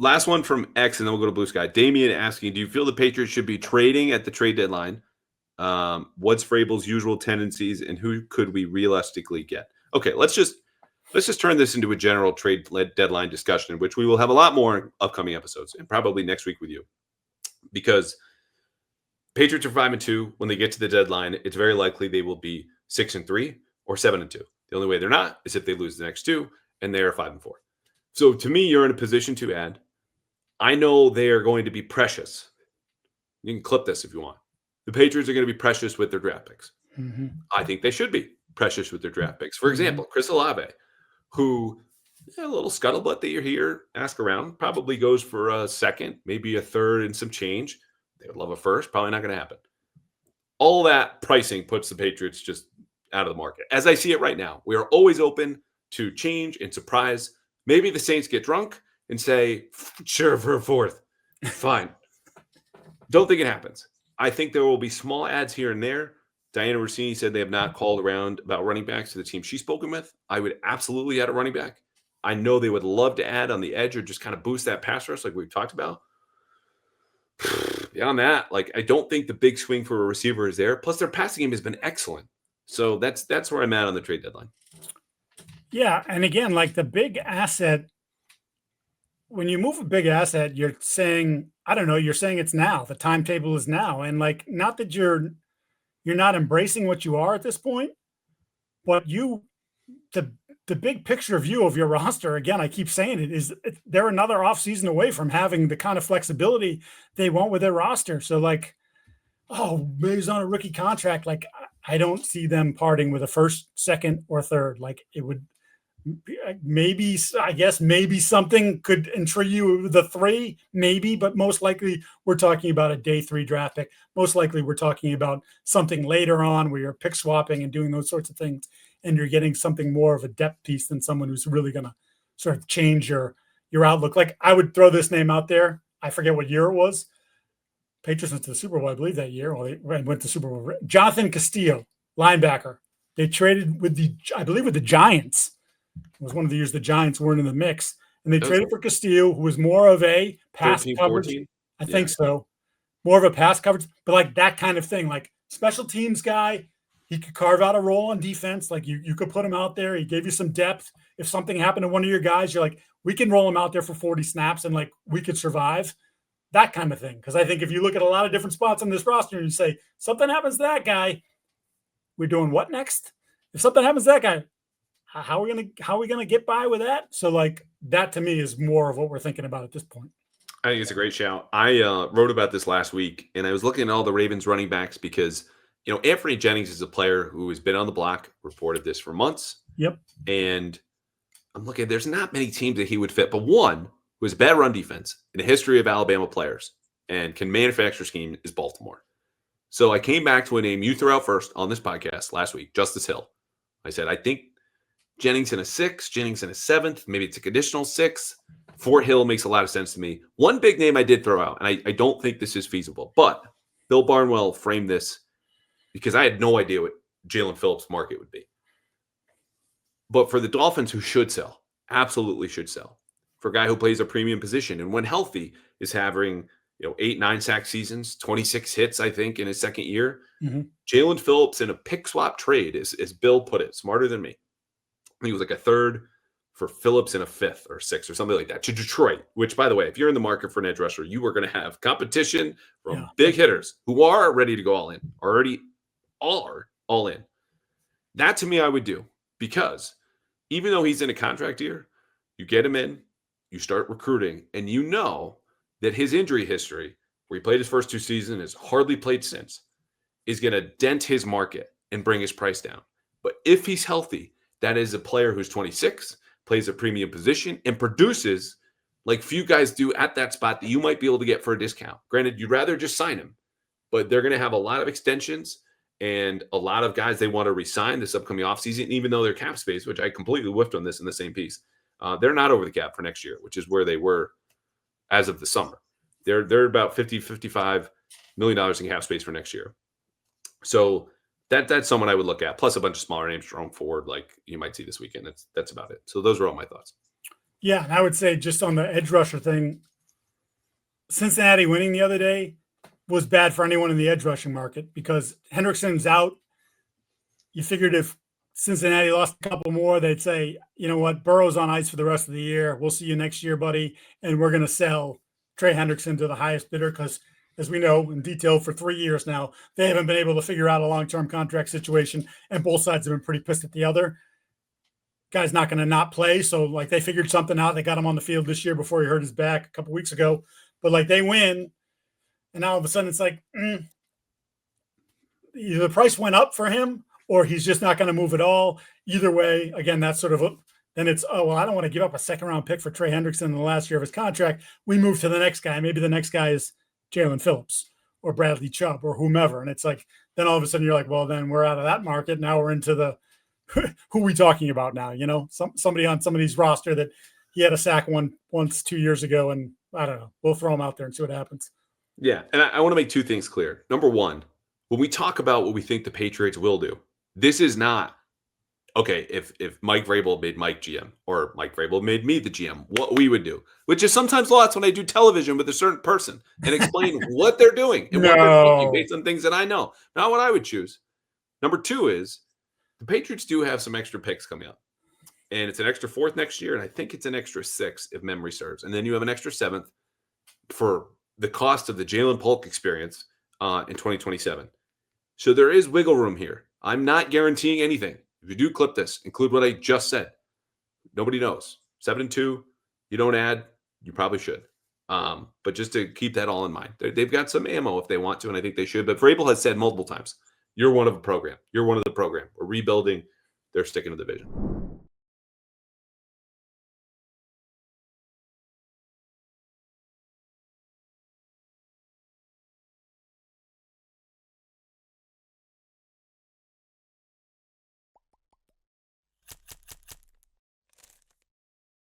last one from X, and then we'll go to Blue Sky. Damien asking, do you feel the Patriots should be trading at the trade deadline? What's Vrabel's usual tendencies, and who could we realistically get? Okay, let's just turn this into a general trade deadline discussion, which we will have a lot more in upcoming episodes, and probably next week with you, because Patriots are 5-2 when they get to the deadline. It's very likely they will be 6-3 or 7-2. The only way they're not is if they lose the next two, and they are 5-4. So to me, you're in a position to add. I know they are going to be precious. You can clip this if you want. The Patriots are going to be precious with their draft picks. Mm-hmm. I think they should be precious with their draft picks. For example, Chris Olave, who a little scuttlebutt that you're here, ask around, probably goes for a second, maybe a third and some change. They would love a first. Probably not going to happen. All that pricing puts the Patriots just out of the market. As I see it right now, we are always open to change and surprise. Maybe the Saints get drunk and say, sure, for a fourth. Fine. Don't think it happens. I think there will be small ads here and there. Diana Rossini said they have not called around about running backs to the team she's spoken with. I would absolutely add a running back. I know they would love to add on the edge or just kind of boost that pass rush like we've talked about. Beyond that, I don't think the big swing for a receiver is there. Plus, their passing game has been excellent. So that's where I'm at on the trade deadline. Yeah, and again, the big asset, when you move a big asset, you're saying, I don't know, you're saying it's now. The timetable is now. And not that you're not embracing what you are at this point, but the big picture view of your roster, again, I keep saying it, is they're another offseason away from having the kind of flexibility they want with their roster. So Maye's on a rookie contract. I don't see them parting with a first, second, or third. It would maybe something could intrigue you with the 3, maybe, but most likely we're talking about a day 3 draft pick. Most likely we're talking about something later on where you're pick swapping and doing those sorts of things, and you're getting something more of a depth piece than someone who's really going to sort of change your outlook. I would throw this name out there. I forget what year it was. Patriots went to the Super Bowl, I believe, that year. Well, they went to the Super Bowl. Jonathan Castillo, linebacker. They traded with the Giants. It was one of the years the Giants weren't in the mix. And they traded for Castillo, who was more of a pass 13, coverage. 14? I think so. More of a pass coverage, but that kind of thing. Special teams guy, he could carve out a role on defense. You could put him out there. He gave you some depth. If something happened to one of your guys, you're we can roll him out there for 40 snaps and we could survive. That kind of thing. Because I think if you look at a lot of different spots on this roster and you say, something happens to that guy, we're doing what next? If something happens to that guy, how are we gonna get by with that? So that to me is more of what we're thinking about at this point. I think it's a great shout. I wrote about this last week, and I was looking at all the Ravens running backs because Anthony Jennings is a player who has been on the block, reported this for months. Yep. And I'm looking, there's not many teams that he would fit, but one who has a bad run defense in a history of Alabama players and can manufacture scheme is Baltimore. So I came back to a name you threw out first on this podcast last week, Justice Hill. I said, I think Jennings in a 6, Jennings in a 7th, maybe it's a conditional 6. Fort Hill makes a lot of sense to me. One big name I did throw out, and I don't think this is feasible, but Bill Barnwell framed this because I had no idea what Jalen Phillips' market would be. But for the Dolphins, who should sell, absolutely should sell, for a guy who plays a premium position and when healthy is having 8-9 sack seasons, 26 hits, I think, in his second year. Mm-hmm. Jalen Phillips in a pick swap trade, as Bill put it, smarter than me. He was a third for Phillips and a 5th or 6th or something like that to Detroit, which, by the way, if you're in the market for an edge rusher, you are going to have competition from big hitters who are ready to go all in, already are all in. That to me, I would do, because even though he's in a contract year, you get him in, you start recruiting, and that his injury history, where he played his first 2 seasons, has hardly played since, is going to dent his market and bring his price down. But if he's healthy, that is a player who's 26, plays a premium position, and produces like few guys do at that spot that you might be able to get for a discount. Granted, you'd rather just sign him, but they're going to have a lot of extensions and a lot of guys they want to re-sign this upcoming offseason, even though their cap space, which I completely whiffed on this in the same piece, they're not over the cap for next year, which is where they were as of the summer. They're about $55 million in cap space for next year. So that's someone I would look at, plus a bunch of smaller names, Jerome Ford, like you might see this weekend. That's about it. So those are all my thoughts. Yeah, and I would say just on the edge rusher thing, Cincinnati winning the other day was bad for anyone in the edge rushing market because Hendrickson's out. You figured if Cincinnati lost a couple more, they'd say, you know what, Burrow's on ice for the rest of the year. We'll see you next year, buddy. And we're going to sell Trey Hendrickson to the highest bidder because, as we know in detail, for 3 years now, they haven't been able to figure out a long-term contract situation, and both sides have been pretty pissed at the other. Guy's not going to not play, so like they figured something out. They got him on the field this year before he hurt his back a couple weeks ago. But like they win, and now all of a sudden it's like either the price went up for him or he's just not going to move at all. Either way, again, that's sort of then it's, oh, well, I don't want to give up a second-round pick for Trey Hendrickson in the last year of his contract. We move to the next guy. Maybe the next guy is Jalen Phillips or Bradley Chubb or whomever. And it's like, then all of a sudden you're like, well, then we're out of that market. Now we're into the who are we talking about now? You know, somebody on somebody's roster that he had a sack once 2 years ago, and I don't know. We'll throw him out there and see what happens. Yeah, and I want to make two things clear. Number one, when we talk about what we think the Patriots will do, this is not, okay, if Mike Vrabel made Mike GM or Mike Vrabel made me the GM, what we would do, which is sometimes lots when I do television with a certain person and explain what they're doing and what they're thinking based on things that I know, not what I would choose. Number two is the Patriots do have some extra picks coming up, and it's an extra fourth next year, and I think it's an extra sixth if memory serves, and then you have an extra seventh for the cost of the Jalen Polk experience in 2027. So there is wiggle room here. I'm not guaranteeing anything. If you do clip this, include what I just said. Nobody knows. 7-2, you don't add, you probably should. But just to keep that all in mind. They've got some ammo if they want to, and I think they should. But Vrabel has said multiple times, you're one of a program. You're one of the program. We're rebuilding. They're sticking to the vision.